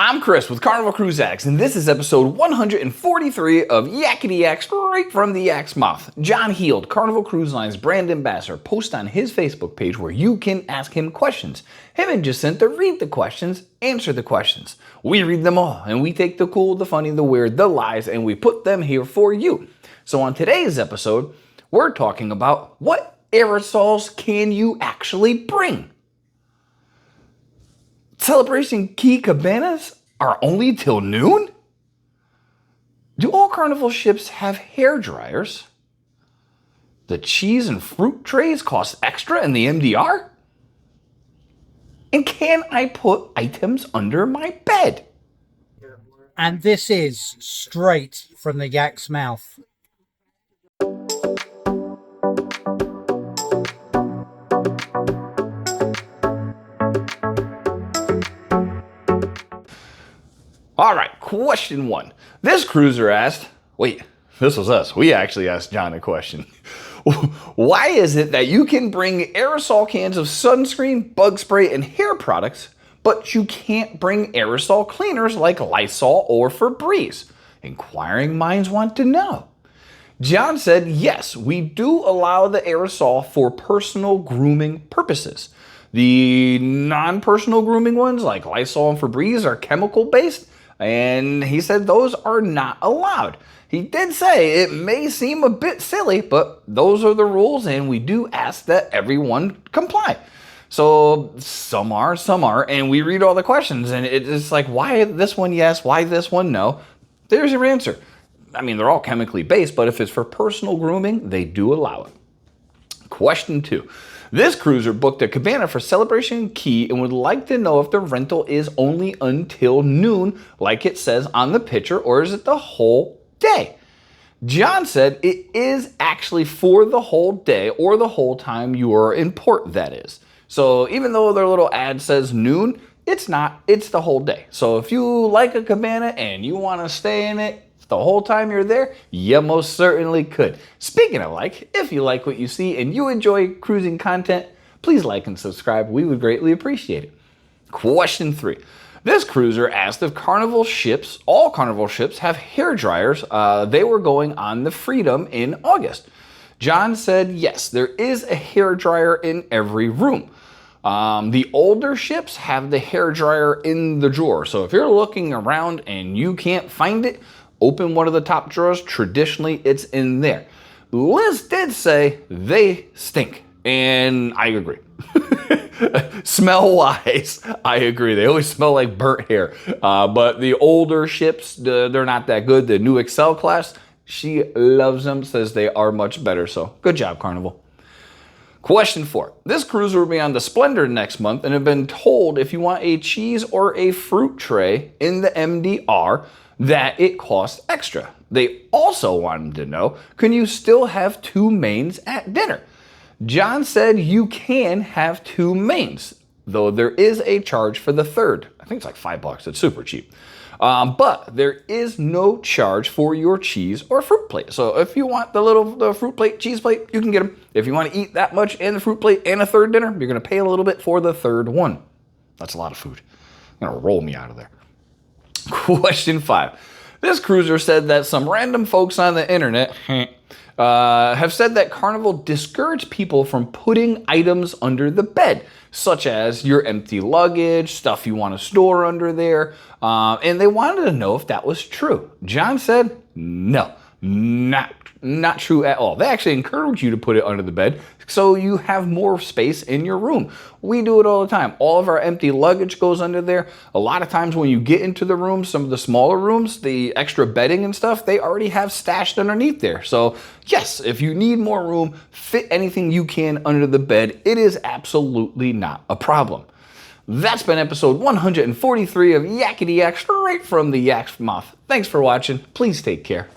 I'm Chris with Carnival Cruise Addicts, and this is episode 143 of Yakety-Yak straight from the Yak's mouth. John Heald, Carnival Cruise Line's brand ambassador, posts on his Facebook page where you can ask him questions. Him and Jacinta read the questions, answer the questions. We read them all, and we take the cool, the funny, the weird, the lies, and we put them here for you. So on today's episode, we're talking about what aerosols can you actually bring? Celebration Key cabanas are only till noon? Do all Carnival ships have hair dryers? The cheese and fruit trays cost extra in the MDR? And can I put items under my bed? And this is straight from the Yak's mouth. All right, question one. This cruiser asked, wait, this was us. We actually asked John a question. Why is it that you can bring aerosol cans of sunscreen, bug spray, and hair products, but you can't bring aerosol cleaners like Lysol or Febreze? Inquiring minds want to know. John said, yes, we do allow the aerosol for personal grooming purposes. The non-personal grooming ones like Lysol and Febreze are chemical-based, and he said those are not allowed. He did say it may seem a bit silly, but those are the rules, and we do ask that everyone comply. So some are, and we read all the questions, and it's like, why this one yes, why this one no? There's your answer. I mean, they're all chemically based, but if it's for personal grooming, they do allow it. Question two. This cruiser booked a cabana for Celebration Key and would like to know if the rental is only until noon, like it says on the picture, or is it the whole day? John said it is actually for the whole day or the whole time you are in port, that is. So even though their little ad says noon, it's not, it's the whole day. So if you like a cabana and you want to stay in it the whole time you're there, you most certainly could. Speaking of like, if you like what you see and you enjoy cruising content, please like and subscribe. We would greatly appreciate it. Question three. This cruiser asked if Carnival ships, all Carnival ships, have hair dryers. They were going on the Freedom in August. John said, yes, there is a hair dryer in every room. The older ships have the hair dryer in the drawer. So if you're looking around and you can't find it, open one of the top drawers. Traditionally, it's in there. Liz did say they stink, and I agree. Smell-wise, I agree. They always smell like burnt hair. But the older ships, they're not that good. The new Excel class, she loves them, says they are much better. So good job, Carnival. Question four. This cruiser will be on the Splendor next month and have been told if you want a cheese or a fruit tray in the MDR, that it costs extra. They also wanted to know, can you still have two mains at dinner? John said you can have two mains, though there is a charge for the third. I think it's like $5. It's super cheap. But there is no charge for your cheese or fruit plate. So if you want the fruit plate, cheese plate, you can get them. If you want to eat that much and the fruit plate and a third dinner, you're going to pay a little bit for the third one. That's a lot of food. You're going to roll me out of there. Question five. This cruiser said that some random folks on the internet have said that Carnival discouraged people from putting items under the bed, such as your empty luggage, stuff you want to store under there, and they wanted to know if that was true. John said, no, not true at all. They actually encourage you to put it under the bed so you have more space in your room. We do it all the time. All of our empty luggage goes under there. A lot of times when you get into the rooms, some of the smaller rooms, the extra bedding and stuff, they already have stashed underneath there. So yes, if you need more room, fit anything you can under the bed. It is absolutely not a problem. That's been episode 143 of Yakety-Yak straight from the Yak's mouth. Thanks for watching. Please take care.